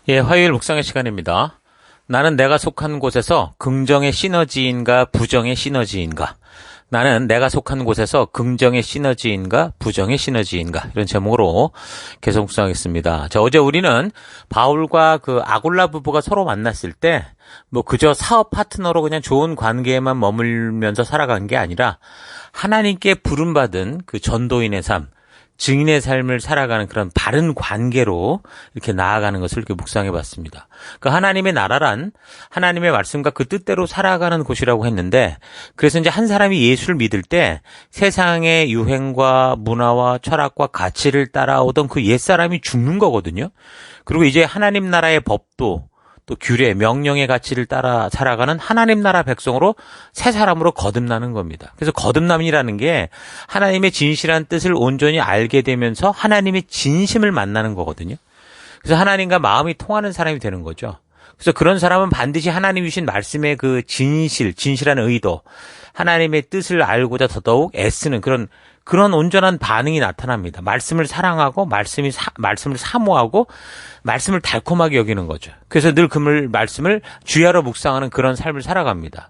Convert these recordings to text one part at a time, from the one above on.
예, 화요일 묵상의 시간입니다. 나는 내가 속한 곳에서 긍정의 시너지인가 부정의 시너지인가? 나는 내가 속한 곳에서 긍정의 시너지인가 부정의 시너지인가? 이런 제목으로 계속 묵상하겠습니다. 자, 어제 우리는 바울과 그 아굴라 부부가 서로 만났을 때 그저 사업 파트너로 그냥 좋은 관계에만 머물면서 살아간 게 아니라 하나님께 부름받은 그 전도인의 삶, 증인의 삶을 살아가는 그런 바른 관계로 이렇게 나아가는 것을 이렇게 묵상해 봤습니다. 그 하나님의 나라란 하나님의 말씀과 그 뜻대로 살아가는 곳이라고 했는데, 그래서 이제 한 사람이 예수를 믿을 때 세상의 유행과 문화와 철학과 가치를 따라오던 그 옛사람이 죽는 거거든요. 그리고 이제 하나님 나라의 법도 또 규례, 명령의 가치를 따라 살아가는 하나님 나라 백성으로 새 사람으로 거듭나는 겁니다. 그래서 거듭남이라는 게 하나님의 진실한 뜻을 온전히 알게 되면서 하나님의 진심을 만나는 거거든요. 그래서 하나님과 마음이 통하는 사람이 되는 거죠. 그래서 그런 사람은 반드시 하나님이 주신 말씀의 그 진실한 의도, 하나님의 뜻을 알고자 더더욱 애쓰는 그런 온전한 반응이 나타납니다. 말씀을 사랑하고 말씀을 사모하고 말씀을 달콤하게 여기는 거죠. 그래서 늘 그 말씀을 주야로 묵상하는 그런 삶을 살아갑니다.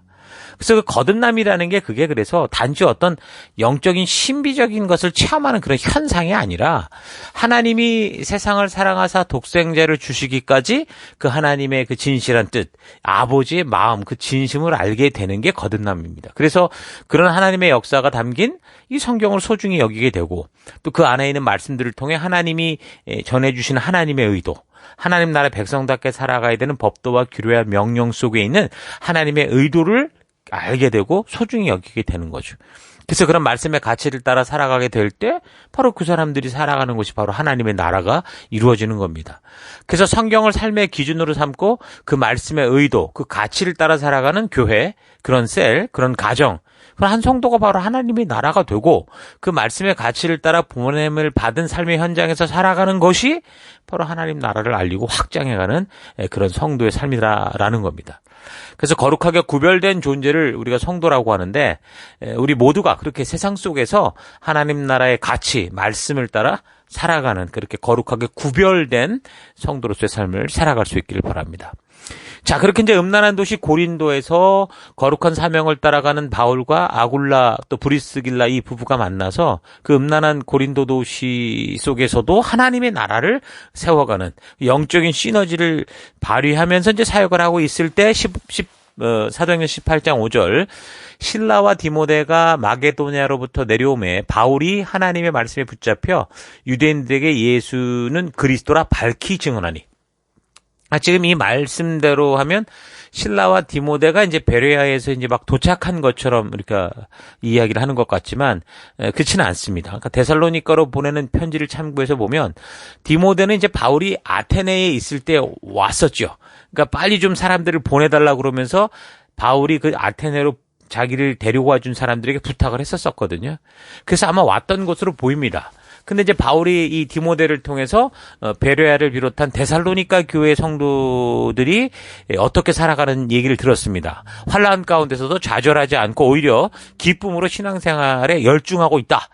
그래서 그 거듭남이라는 게 그게 그래서 단지 어떤 영적인 신비적인 것을 체험하는 그런 현상이 아니라 하나님이 세상을 사랑하사 독생자를 주시기까지 그 하나님의 그 진실한 뜻, 아버지의 마음, 그 진심을 알게 되는 게 거듭남입니다. 그래서 그런 하나님의 역사가 담긴 이 성경을 소중히 여기게 되고, 또 그 안에 있는 말씀들을 통해 하나님이 전해주신 하나님의 의도, 하나님 나라 백성답게 살아가야 되는 법도와 규례와 명령 속에 있는 하나님의 의도를 알게 되고 소중히 여기게 되는 거죠. 그래서 그런 말씀의 가치를 따라 살아가게 될 때 바로 그 사람들이 살아가는 것이 바로 하나님의 나라가 이루어지는 겁니다. 그래서 성경을 삶의 기준으로 삼고 그 말씀의 의도, 그 가치를 따라 살아가는 교회, 그런 그런 가정, 그런 한 성도가 바로 하나님의 나라가 되고, 그 말씀의 가치를 따라 보냄을 받은 삶의 현장에서 살아가는 것이 바로 하나님 나라를 알리고 확장해가는 그런 성도의 삶이라는 겁니다. 그래서 거룩하게 구별된 존재를 우리가 성도라고 하는데, 우리 모두가 그렇게 세상 속에서 하나님 나라의 가치, 말씀을 따라 살아가는 그렇게 거룩하게 구별된 성도로서의 삶을 살아갈 수 있기를 바랍니다. 자, 그렇게 이제 음란한 도시 고린도에서 거룩한 사명을 따라가는 바울과 아굴라 또 브리스길라 이 부부가 만나서 그 음란한 고린도 도시 속에서도 하나님의 나라를 세워가는 영적인 시너지를 발휘하면서 이제 사역을 하고 있을 때 사도행전 18장 5절, 실라와 디모데가 마게도냐로부터 내려오매 바울이 하나님의 말씀에 붙잡혀 유대인들에게 예수는 그리스도라 밝히 증언하니. 지금 이 말씀대로 하면 실라와 디모데가 이제 베레아에서 이제 막 도착한 것처럼 우리가 이야기를 하는 것 같지만 그렇지는 않습니다. 그러니까 데살로니가로 보내는 편지를 참고해서 보면 디모데는 이제 바울이 아테네에 있을 때 왔었죠. 그러니까 빨리 좀 사람들을 보내달라고 그러면서 바울이 그 아테네로 자기를 데리고 와준 사람들에게 부탁을 했었거든요. 그래서 아마 왔던 것으로 보입니다. 근데 이제 바울이 이 디모데를 통해서 베레아를 비롯한 데살로니가 교회 성도들이 어떻게 살아가는 얘기를 들었습니다. 환난 가운데서도 좌절하지 않고 오히려 기쁨으로 신앙생활에 열중하고 있다.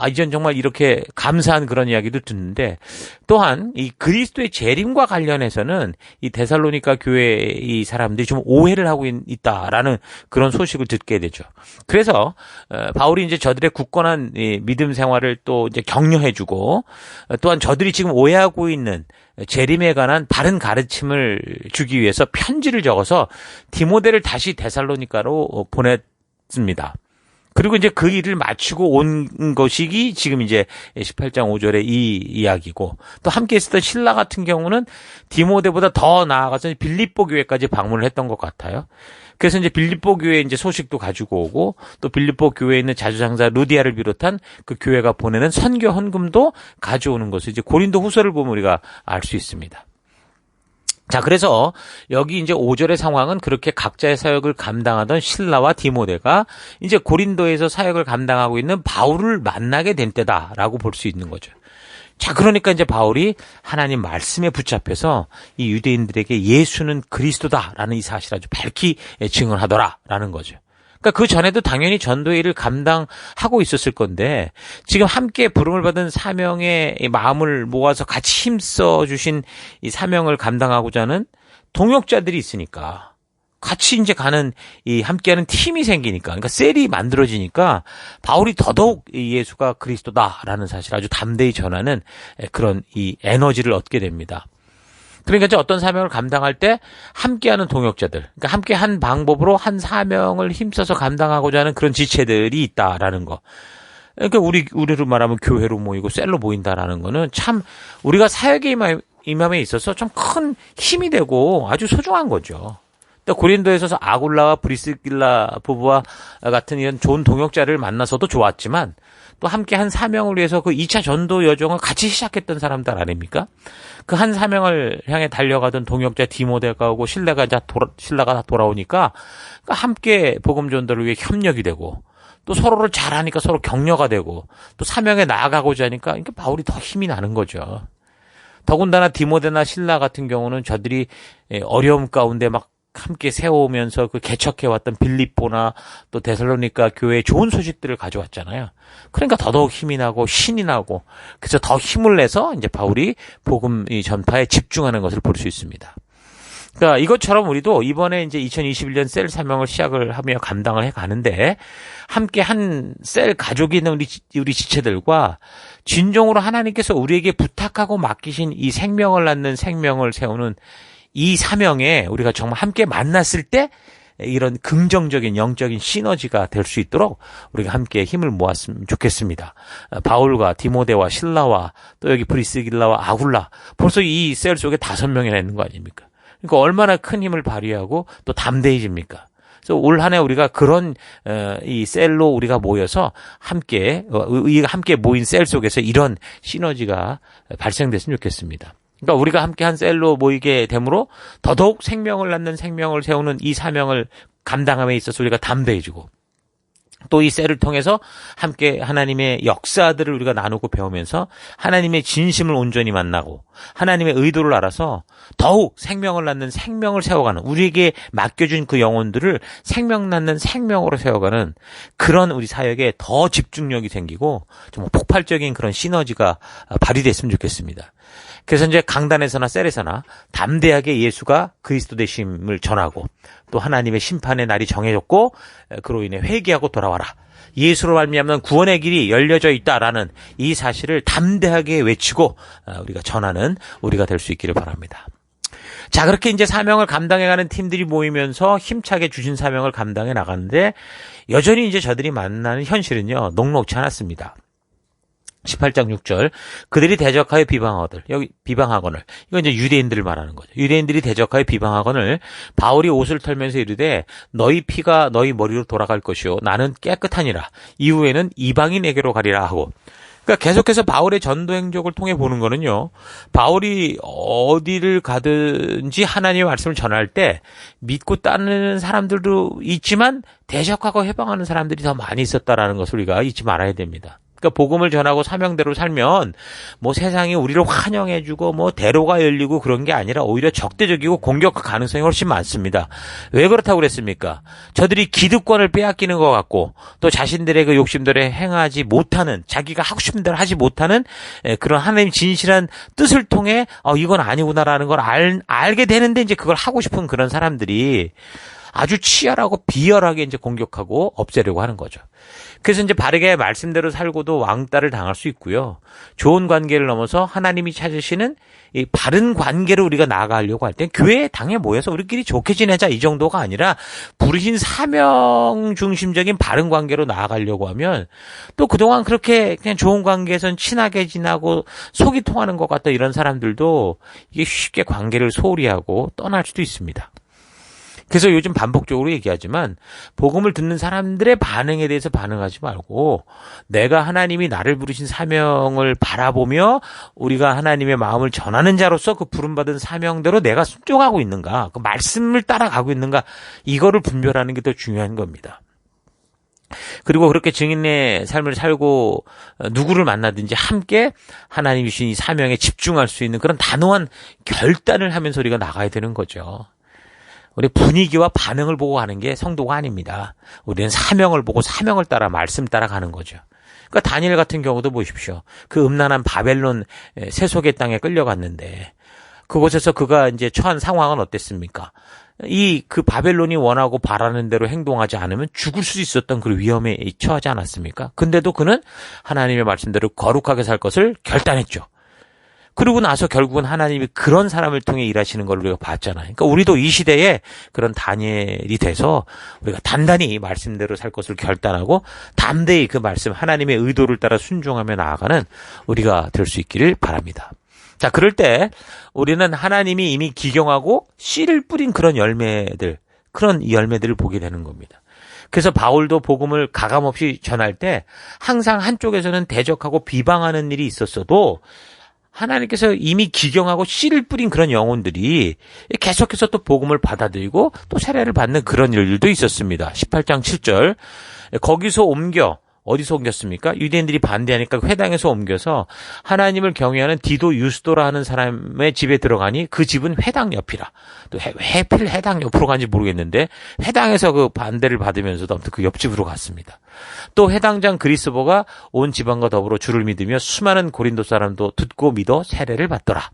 이전 정말 이렇게 감사한 그런 이야기도 듣는데, 또한 이 그리스도의 재림과 관련해서는 이 데살로니가 교회 이 사람들이 좀 오해를 하고 있다라는 그런 소식을 듣게 되죠. 그래서 바울이 이제 저들의 굳건한 믿음 생활을 또 이제 격려해주고, 또한 저들이 지금 오해하고 있는 재림에 관한 바른 가르침을 주기 위해서 편지를 적어서 디모데를 다시 데살로니가로 보냈습니다. 그리고 이제 그 일을 마치고 온 것이 지금 이제 18장 5절의 이 이야기고, 또 함께 있었던 신라 같은 경우는 디모데보다 더 나아가서 빌립보 교회까지 방문을 했던 것 같아요. 그래서 이제 빌립보 교회 이제 소식도 가지고 오고, 또 빌립보 교회에 있는 자주상사 루디아를 비롯한 그 교회가 보내는 선교 헌금도 가져오는 것을 이제 고린도 후서를 보면 우리가 알 수 있습니다. 자, 그래서 여기 이제 5절의 상황은 그렇게 각자의 사역을 감당하던 실라와 디모데가 이제 고린도에서 사역을 감당하고 있는 바울을 만나게 된 때다라고 볼 수 있는 거죠. 자, 그러니까 이제 바울이 하나님 말씀에 붙잡혀서 이 유대인들에게 예수는 그리스도다라는 이 사실을 아주 밝히 증언하더라라는 거죠. 그러니까 그 전에도 당연히 전도의 일을 감당하고 있었을 건데 지금 함께 부름을 받은 사명의 마음을 모아서 같이 힘써 주신 이 사명을 감당하고자 하는 동역자들이 있으니까 같이 이제 가는 이 함께하는 팀이 생기니까 그러니까 셀이 만들어지니까 바울이 더더욱 이 예수가 그리스도다라는 사실을 아주 담대히 전하는 그런 이 에너지를 얻게 됩니다. 그러니까 이제 어떤 사명을 감당할 때 함께하는 동역자들, 그러니까 함께한 방법으로 한 사명을 힘써서 감당하고자 하는 그런 지체들이 있다라는 거. 그러니까 우리로 말하면 교회로 모이고 셀로 모인다라는 거는 참 우리가 사역의 임함에 있어서 좀 큰 힘이 되고 아주 소중한 거죠. 고린도에 서 아굴라와 브리스길라 부부와 같은 이런 좋은 동역자를 만나서도 좋았지만 또 함께 한 사명을 위해서 그 2차 전도 여정을 같이 시작했던 사람들 아닙니까? 그 한 사명을 향해 달려가던 동역자 디모데가 오고 신라가 다 돌아오니까 함께 복음 전도를 위해 협력이 되고 또 서로를 잘하니까 서로 격려가 되고 또 사명에 나아가고자 하니까 그러니까 바울이 더 힘이 나는 거죠. 더군다나 디모데나 신라 같은 경우는 저들이 어려움 가운데 막 함께 세워오면서 그 개척해왔던 빌립보나 또 데살로니가 교회에 좋은 소식들을 가져왔잖아요. 그러니까 더더욱 힘이 나고 신이 나고 그래서 더 힘을 내서 이제 바울이 복음 전파에 집중하는 것을 볼 수 있습니다. 그러니까 이것처럼 우리도 이번에 이제 2021년 셀 사명을 시작을 하며 감당을 해 가는데 함께 한 셀 가족이 있는 우리 지체들과 진정으로 하나님께서 우리에게 부탁하고 맡기신 이 생명을 낳는 생명을 세우는 이 사명에 우리가 정말 함께 만났을 때 이런 긍정적인 영적인 시너지가 될 수 있도록 우리가 함께 힘을 모았으면 좋겠습니다. 바울과 디모데와 실라와 또 여기 브리스길라와 아굴라 벌써 이 셀 속에 5명이나 있는 거 아닙니까? 그러니까 얼마나 큰 힘을 발휘하고 또 담대해집니까? 그래서 올 한 해 우리가 그런 이 셀로 우리가 모여서 함께 모인 셀 속에서 이런 시너지가 발생됐으면 좋겠습니다. 그러니까 우리가 함께 한 셀로 모이게 되므로 더더욱 생명을 낳는 생명을 세우는 이 사명을 감당함에 있어서 우리가 담대해지고 또 이 셀을 통해서 함께 하나님의 역사들을 우리가 나누고 배우면서 하나님의 진심을 온전히 만나고 하나님의 의도를 알아서 더욱 생명을 낳는 생명을 세워가는 우리에게 맡겨준 그 영혼들을 생명 낳는 생명으로 세워가는 그런 우리 사역에 더 집중력이 생기고 좀 폭발적인 그런 시너지가 발휘됐으면 좋겠습니다. 그래서 이제 강단에서나 셀에서나 담대하게 예수가 그리스도 되심을 전하고 또 하나님의 심판의 날이 정해졌고 그로 인해 회개하고 돌아와라. 예수로 말미암는 구원의 길이 열려져 있다라는 이 사실을 담대하게 외치고 우리가 전하는 우리가 될 수 있기를 바랍니다. 자, 그렇게 이제 사명을 감당해가는 팀들이 모이면서 힘차게 주신 사명을 감당해 나가는데 여전히 이제 저들이 만나는 현실은요, 녹록치 않았습니다. 18장 6절 그들이 대적하여 비방하거늘 이건 이제 유대인들을 말하는 거죠. 유대인들이 대적하여 비방하거늘 바울이 옷을 털면서 이르되 너희 피가 너희 머리로 돌아갈 것이요 나는 깨끗하니라 이후에는 이방인에게로 가리라 하고 그러니까 계속해서 바울의 전도 행적을 통해 보는 거는요. 바울이 어디를 가든지 하나님의 말씀을 전할 때 믿고 따르는 사람들도 있지만 대적하고 해방하는 사람들이 더 많이 있었다라는 것을 우리가 잊지 말아야 됩니다. 그러니까 복음을 전하고 사명대로 살면 뭐 세상이 우리를 환영해주고 뭐 대로가 열리고 그런 게 아니라 오히려 적대적이고 공격할 가능성이 훨씬 많습니다. 왜 그렇다고 그랬습니까? 저들이 기득권을 빼앗기는 것 같고 또 자신들의 그 욕심대로 행하지 못하는 자기가 하고 싶은 대로 하지 못하는 그런 하나님 진실한 뜻을 통해 이건 아니구나라는 걸 알게 되는데 이제 그걸 하고 싶은 그런 사람들이 아주 치열하고 비열하게 이제 공격하고 없애려고 하는 거죠. 그래서 이제 바르게 말씀대로 살고도 왕따를 당할 수 있고요. 좋은 관계를 넘어서 하나님이 찾으시는 이 바른 관계로 우리가 나아가려고 할 때 교회에 당에 모여서 우리끼리 좋게 지내자 이 정도가 아니라 부르신 사명 중심적인 바른 관계로 나아가려고 하면 또 그동안 그렇게 그냥 좋은 관계에선 친하게 지나고 속이 통하는 것 같다 이런 사람들도 이게 쉽게 관계를 소홀히 하고 떠날 수도 있습니다. 그래서 요즘 반복적으로 얘기하지만 복음을 듣는 사람들의 반응에 대해서 반응하지 말고 내가 하나님이 나를 부르신 사명을 바라보며 우리가 하나님의 마음을 전하는 자로서 그 부름받은 사명대로 내가 순종하고 있는가, 그 말씀을 따라가고 있는가, 이거를 분별하는 게 더 중요한 겁니다. 그리고 그렇게 증인의 삶을 살고 누구를 만나든지 함께 하나님이 주신 이 사명에 집중할 수 있는 그런 단호한 결단을 하면서 우리가 나가야 되는 거죠. 우리 분위기와 반응을 보고 가는 게 성도가 아닙니다. 우리는 사명을 보고 사명을 따라 말씀 따라 가는 거죠. 그러니까 다니엘 같은 경우도 보십시오. 그 음란한 바벨론 세속의 땅에 끌려갔는데 그곳에서 그가 이제 처한 상황은 어땠습니까? 그 바벨론이 원하고 바라는 대로 행동하지 않으면 죽을 수 있었던 그 위험에 처하지 않았습니까? 근데도 그는 하나님의 말씀대로 거룩하게 살 것을 결단했죠. 그러고 나서 결국은 하나님이 그런 사람을 통해 일하시는 걸 우리가 봤잖아요. 그러니까 우리도 이 시대에 그런 다니엘이 돼서 우리가 단단히 말씀대로 살 것을 결단하고 담대히 그 말씀 하나님의 의도를 따라 순종하며 나아가는 우리가 될 수 있기를 바랍니다. 자, 그럴 때 우리는 하나님이 이미 기경하고 씨를 뿌린 그런 열매들을 보게 되는 겁니다. 그래서 바울도 복음을 가감없이 전할 때 항상 한쪽에서는 대적하고 비방하는 일이 있었어도 하나님께서 이미 기경하고 씨를 뿌린 그런 영혼들이 계속해서 또 복음을 받아들이고 또 세례를 받는 그런 일도 있었습니다. 18장 7절. 거기서 어디서 옮겼습니까? 유대인들이 반대하니까 회당에서 옮겨서 하나님을 경외하는 디도 유스도라 하는 사람의 집에 들어가니 그 집은 회당 옆이라. 또 해필 회당 옆으로 간지 모르겠는데 회당에서 그 반대를 받으면서도 아무튼 그 옆집으로 갔습니다. 또 회당장 그리스보가 온 지방과 더불어 주를 믿으며 수많은 고린도 사람도 듣고 믿어 세례를 받더라.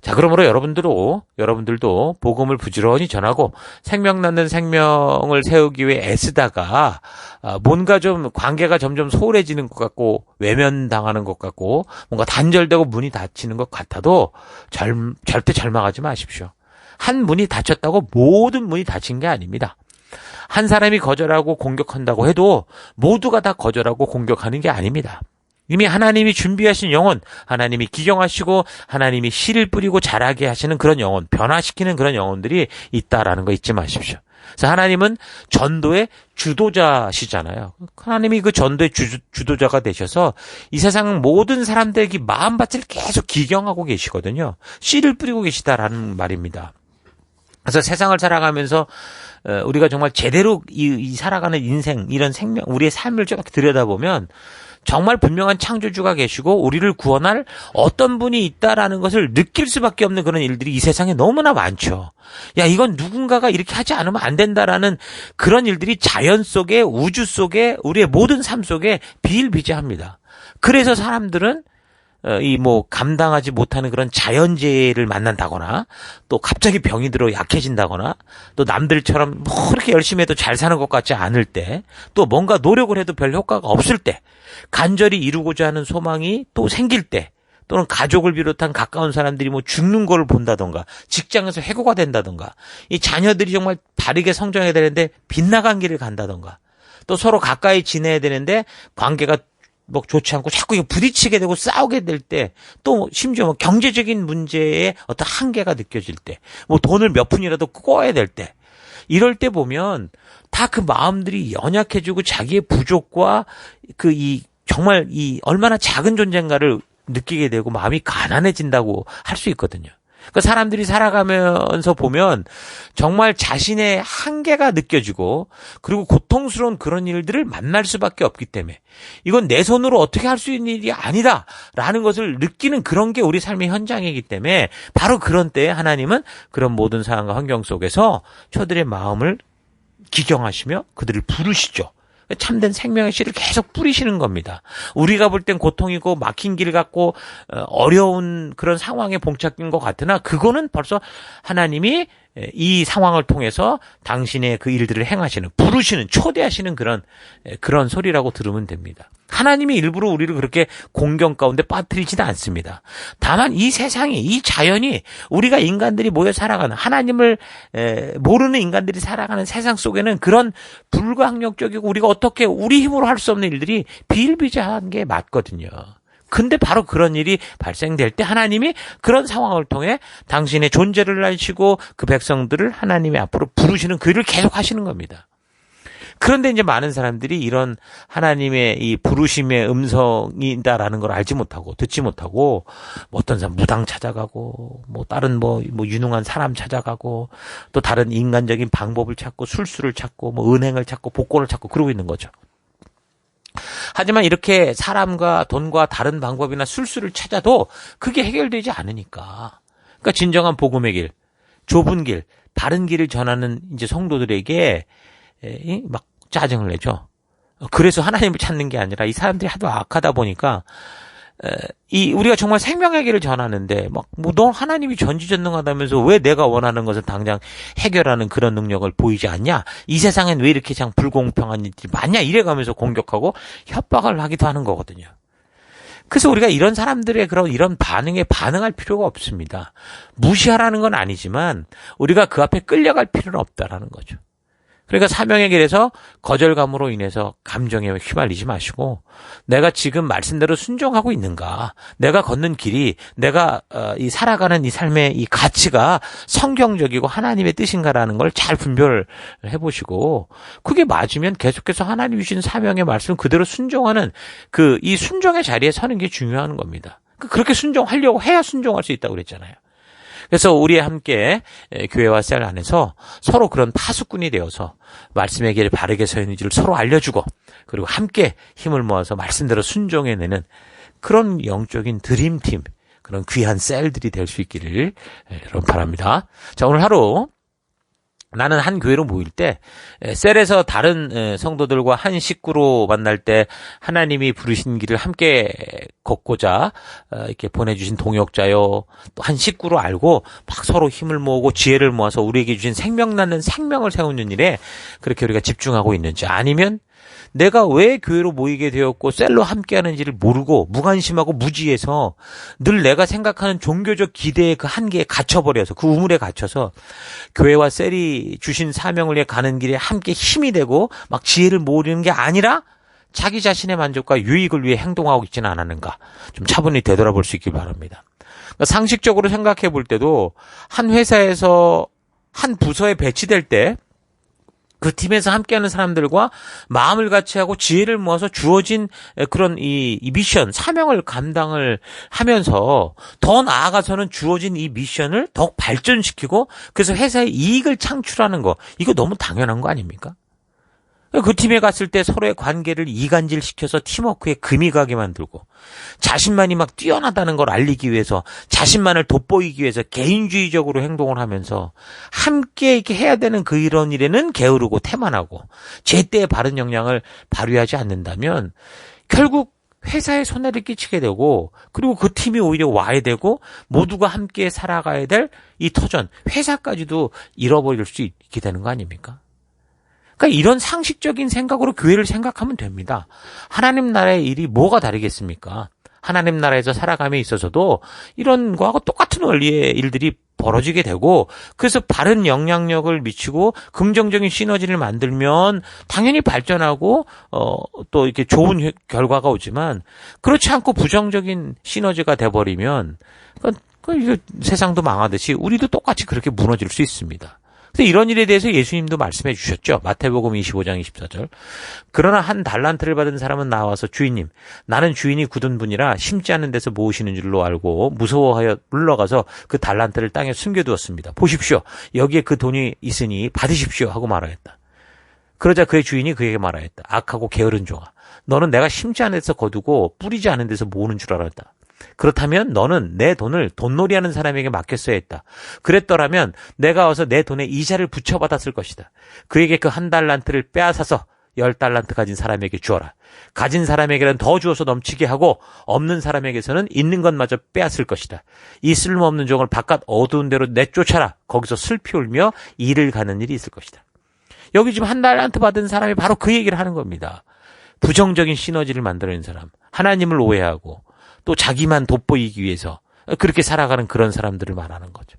자, 그러므로 여러분들도 복음을 부지런히 전하고 생명 낳는 생명을 세우기 위해 애쓰다가 뭔가 좀 관계가 점점 소홀해지는 것 같고 외면당하는 것 같고 뭔가 단절되고 문이 닫히는 것 같아도 절대 절망하지 마십시오. 한 문이 닫혔다고 모든 문이 닫힌 게 아닙니다. 한 사람이 거절하고 공격한다고 해도 모두가 다 거절하고 공격하는 게 아닙니다. 이미 하나님이 준비하신 영혼, 하나님이 기경하시고 하나님이 씨를 뿌리고 자라게 하시는 그런 영혼, 변화시키는 그런 영혼들이 있다라는 거 잊지 마십시오. 그래서 하나님은 전도의 주도자시잖아요. 하나님이 그 전도의 주도자가 되셔서 이 세상 모든 사람들에게 마음밭을 계속 기경하고 계시거든요. 씨를 뿌리고 계시다라는 말입니다. 그래서 세상을 살아가면서 우리가 정말 제대로 이 살아가는 인생, 이런 생명, 우리의 삶을 좀 들여다보면 정말 분명한 창조주가 계시고 우리를 구원할 어떤 분이 있다라는 것을 느낄 수밖에 없는 그런 일들이 이 세상에 너무나 많죠. 야, 이건 누군가가 이렇게 하지 않으면 안 된다라는 그런 일들이 자연 속에, 우주 속에, 우리의 모든 삶 속에 비일비재합니다. 그래서 사람들은 감당하지 못하는 그런 자연재해를 만난다거나, 또 갑자기 병이 들어 약해진다거나, 또 남들처럼 그렇게 열심히 해도 잘 사는 것 같지 않을 때, 또 뭔가 노력을 해도 별 효과가 없을 때, 간절히 이루고자 하는 소망이 또 생길 때, 또는 가족을 비롯한 가까운 사람들이 죽는 걸 본다던가, 직장에서 해고가 된다던가, 이 자녀들이 정말 바르게 성장해야 되는데 빗나간 길을 간다던가, 또 서로 가까이 지내야 되는데 관계가 좋지 않고 자꾸 부딪히게 되고 싸우게 될 때, 또 심지어 경제적인 문제에 어떤 한계가 느껴질 때, 돈을 몇 푼이라도 꿔야 될 때, 이럴 때 보면 다 그 마음들이 연약해지고 자기의 부족과 정말 얼마나 작은 존재인가를 느끼게 되고 마음이 가난해진다고 할 수 있거든요. 그러니까 사람들이 살아가면서 보면 정말 자신의 한계가 느껴지고 그리고 고통스러운 그런 일들을 만날 수밖에 없기 때문에 이건 내 손으로 어떻게 할 수 있는 일이 아니다라는 것을 느끼는 그런 게 우리 삶의 현장이기 때문에 바로 그런 때에 하나님은 그런 모든 상황과 환경 속에서 저들의 마음을 기경하시며 그들을 부르시죠. 참된 생명의 씨를 계속 뿌리시는 겁니다. 우리가 볼 땐 고통이고 막힌 길 같고 어려운 그런 상황에 봉착된 것 같으나 그거는 벌써 하나님이 이 상황을 통해서 당신의 그 일들을 행하시는, 부르시는, 초대하시는 그런 소리라고 들으면 됩니다. 하나님이 일부러 우리를 그렇게 공경 가운데 빠뜨리지는 않습니다. 다만 이 세상이, 이 자연이 우리가 인간들이 모여 살아가는, 하나님을 모르는 인간들이 살아가는 세상 속에는 그런 불가항력적이고 우리가 어떻게 우리 힘으로 할 수 없는 일들이 비일비재한 게 맞거든요. 근데 바로 그런 일이 발생될 때 하나님이 그런 상황을 통해 당신의 존재를 알시고 그 백성들을 하나님의 앞으로 부르시는 그 일을 계속 하시는 겁니다. 그런데 이제 많은 사람들이 이런 하나님의 이 부르심의 음성이다라는 걸 알지 못하고 듣지 못하고 어떤 사람 무당 찾아가고 다른 유능한 사람 찾아가고 또 다른 인간적인 방법을 찾고 술수를 찾고 은행을 찾고 복권을 찾고 그러고 있는 거죠. 하지만 이렇게 사람과 돈과 다른 방법이나 술수를 찾아도 그게 해결되지 않으니까. 그러니까 진정한 복음의 길, 좁은 길, 바른 길을 전하는 이제 성도들에게 막 짜증을 내죠. 그래서 하나님을 찾는 게 아니라 이 사람들이 하도 악하다 보니까 우리가 정말 생명의 길을 전하는데 너 하나님이 전지전능하다면서 왜 내가 원하는 것을 당장 해결하는 그런 능력을 보이지 않냐? 이 세상엔 왜 이렇게 참 불공평한 일들이 많냐? 이래가면서 공격하고 협박을 하기도 하는 거거든요. 그래서 우리가 이런 사람들의 이런 반응에 반응할 필요가 없습니다. 무시하라는 건 아니지만 우리가 그 앞에 끌려갈 필요는 없다라는 거죠. 그러니까 사명의 길에서 거절감으로 인해서 감정에 휘말리지 마시고 내가 지금 말씀대로 순종하고 있는가, 내가 걷는 길이 내가 이 살아가는 이 삶의 이 가치가 성경적이고 하나님의 뜻인가라는 걸 잘 분별을 해보시고 그게 맞으면 계속해서 하나님이 주신 사명의 말씀 그대로 순종하는 이 순종의 자리에 서는 게 중요한 겁니다. 그렇게 순종하려고 해야 순종할 수 있다고 그랬잖아요. 그래서 우리 함께 교회와 셀 안에서 서로 그런 파수꾼이 되어서 말씀의 길을 바르게 서 있는지를 서로 알려주고 그리고 함께 힘을 모아서 말씀대로 순종해내는 그런 영적인 드림팀, 그런 귀한 셀들이 될 수 있기를 여러분 바랍니다. 자, 오늘 하루 나는 한 교회로 모일 때 셀에서 다른 성도들과 한 식구로 만날 때 하나님이 부르신 길을 함께 걷고자 이렇게 보내주신 동역자요, 또 한 식구로 알고 막 서로 힘을 모으고 지혜를 모아서 우리에게 주신 생명나는 생명을 세우는 일에 그렇게 우리가 집중하고 있는지, 아니면 내가 왜 교회로 모이게 되었고 셀로 함께하는지를 모르고 무관심하고 무지해서 늘 내가 생각하는 종교적 기대의 그 한계에 갇혀버려서 그 우물에 갇혀서 교회와 셀이 주신 사명을 위해 가는 길에 함께 힘이 되고 막 지혜를 모으려는 게 아니라 자기 자신의 만족과 유익을 위해 행동하고 있지는 않았는가, 좀 차분히 되돌아볼 수 있길 바랍니다. 그러니까 상식적으로 생각해 볼 때도 한 회사에서 한 부서에 배치될 때 그 팀에서 함께하는 사람들과 마음을 같이 하고 지혜를 모아서 주어진 그런 이 미션, 사명을 감당을 하면서 더 나아가서는 주어진 이 미션을 더욱 발전시키고 그래서 회사의 이익을 창출하는 거, 이거 너무 당연한 거 아닙니까? 그 팀에 갔을 때 서로의 관계를 이간질시켜서 팀워크에 금이 가게 만들고 자신만이 막 뛰어나다는 걸 알리기 위해서 자신만을 돋보이기 위해서 개인주의적으로 행동을 하면서 함께 이렇게 해야 되는 이런 일에는 게으르고 태만하고 제때에 바른 역량을 발휘하지 않는다면 결국 회사에 손해를 끼치게 되고 그리고 그 팀이 오히려 와야 되고 모두가 함께 살아가야 될 이 터전, 회사까지도 잃어버릴 수 있게 되는 거 아닙니까? 그러니까 이런 상식적인 생각으로 교회를 생각하면 됩니다. 하나님 나라의 일이 뭐가 다르겠습니까? 하나님 나라에서 살아감에 있어서도 이런 거하고 똑같은 원리의 일들이 벌어지게 되고 그래서 바른 영향력을 미치고 긍정적인 시너지를 만들면 당연히 발전하고 또 이렇게 좋은 결과가 오지만 그렇지 않고 부정적인 시너지가 돼버리면 이거 세상도 망하듯이 우리도 똑같이 그렇게 무너질 수 있습니다. 근데 이런 일에 대해서 예수님도 말씀해 주셨죠. 마태복음 25장 24절. 그러나 한 달란트를 받은 사람은 나와서 주인님, 나는 주인이 굳은 분이라 심지 않은 데서 모으시는 줄로 알고 무서워하여 물러가서 그 달란트를 땅에 숨겨두었습니다. 보십시오. 여기에 그 돈이 있으니 받으십시오 하고 말하였다. 그러자 그의 주인이 그에게 말하였다. 악하고 게으른 종아, 너는 내가 심지 않은 데서 거두고 뿌리지 않은 데서 모으는 줄 알았다. 그렇다면 너는 내 돈을 돈놀이하는 사람에게 맡겼어야 했다. 그랬더라면 내가 와서 내 돈에 이자를 붙여받았을 것이다. 그에게 그 한 달란트를 빼앗아서 10달란트 가진 사람에게 주어라. 가진 사람에게는 더 주어서 넘치게 하고 없는 사람에게서는 있는 것마저 빼앗을 것이다. 이 쓸모없는 종을 바깥 어두운 데로 내쫓아라. 거기서 슬피 울며 이를 가는 일이 있을 것이다. 여기 지금 한 달란트 받은 사람이 바로 그 얘기를 하는 겁니다. 부정적인 시너지를 만들어낸 사람, 하나님을 오해하고 또 자기만 돋보이기 위해서 그렇게 살아가는 그런 사람들을 말하는 거죠.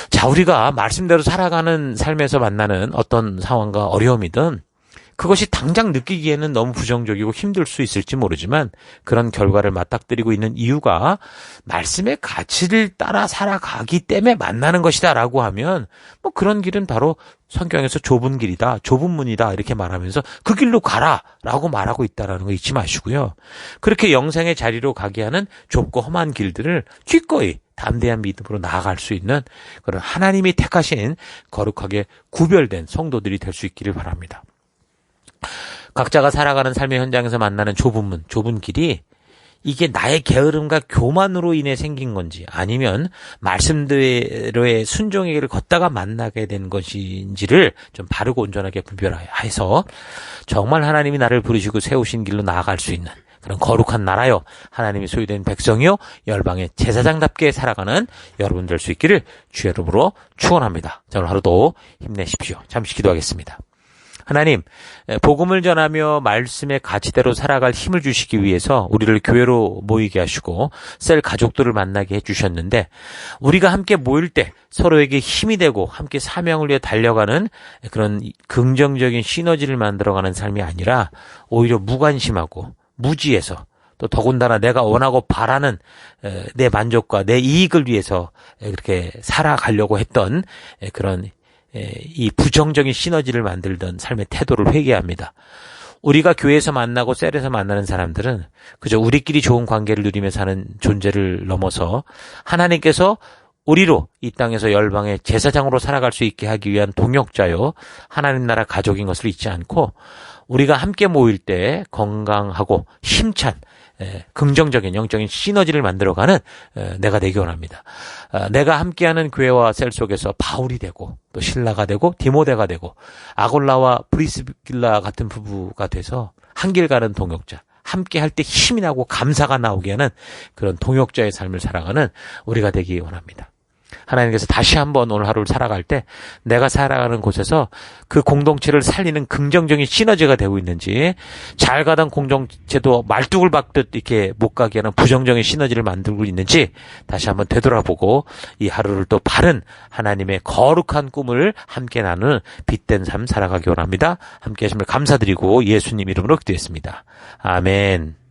자, 우리가 말씀대로 살아가는 삶에서 만나는 어떤 상황과 어려움이든 그것이 당장 느끼기에는 너무 부정적이고 힘들 수 있을지 모르지만 그런 결과를 맞닥뜨리고 있는 이유가 말씀의 가치를 따라 살아가기 때문에 만나는 것이다 라고 하면 그런 길은 바로 성경에서 좁은 길이다, 좁은 문이다 이렇게 말하면서 그 길로 가라 라고 말하고 있다는 거 잊지 마시고요. 그렇게 영생의 자리로 가게 하는 좁고 험한 길들을 기꺼이 담대한 믿음으로 나아갈 수 있는 그런 하나님이 택하신 거룩하게 구별된 성도들이 될 수 있기를 바랍니다. 각자가 살아가는 삶의 현장에서 만나는 좁은 문, 좁은 길이 이게 나의 게으름과 교만으로 인해 생긴 건지 아니면 말씀대로의 순종의 길을 걷다가 만나게 된 것인지를 좀 바르고 온전하게 분별해서 정말 하나님이 나를 부르시고 세우신 길로 나아갈 수 있는 그런 거룩한 나라요, 하나님이 소유된 백성이요, 열방의 제사장답게 살아가는 여러분 될 수 있기를 주의 이름으로 축원합니다. 자, 오늘 하루도 힘내십시오. 잠시 기도하겠습니다. 하나님, 복음을 전하며 말씀의 가치대로 살아갈 힘을 주시기 위해서 우리를 교회로 모이게 하시고 셀 가족들을 만나게 해주셨는데, 우리가 함께 모일 때 서로에게 힘이 되고 함께 사명을 위해 달려가는 그런 긍정적인 시너지를 만들어가는 삶이 아니라 오히려 무관심하고 무지해서, 또 더군다나 내가 원하고 바라는 내 만족과 내 이익을 위해서 그렇게 살아가려고 했던 그런 이 부정적인 시너지를 만들던 삶의 태도를 회개합니다. 우리가 교회에서 만나고 셀에서 만나는 사람들은 그저 우리끼리 좋은 관계를 누리며 사는 존재를 넘어서 하나님께서 우리로 이 땅에서 열방의 제사장으로 살아갈 수 있게 하기 위한 동역자요, 하나님 나라 가족인 것을 잊지 않고 우리가 함께 모일 때 건강하고 힘찬 긍정적인 영적인 시너지를 만들어가는 내가 되기 원합니다. 내가 함께하는 교회와 셀 속에서 바울이 되고 또 실라가 되고 디모데가 되고 아골라와 브리스길라 같은 부부가 돼서 한길 가는 동역자, 함께 할 때 힘이 나고 감사가 나오게 하는 그런 동역자의 삶을 살아가는 우리가 되기 원합니다. 하나님께서 다시 한번 오늘 하루를 살아갈 때 내가 살아가는 곳에서 그 공동체를 살리는 긍정적인 시너지가 되고 있는지, 잘 가던 공동체도 말뚝을 박듯 이렇게 못 가게 하는 부정적인 시너지를 만들고 있는지 다시 한번 되돌아보고 이 하루를 또 바른 하나님의 거룩한 꿈을 함께 나누는 빛된 삶 살아가기 원합니다. 함께 하심을 감사드리고 예수님 이름으로 기도했습니다. 아멘.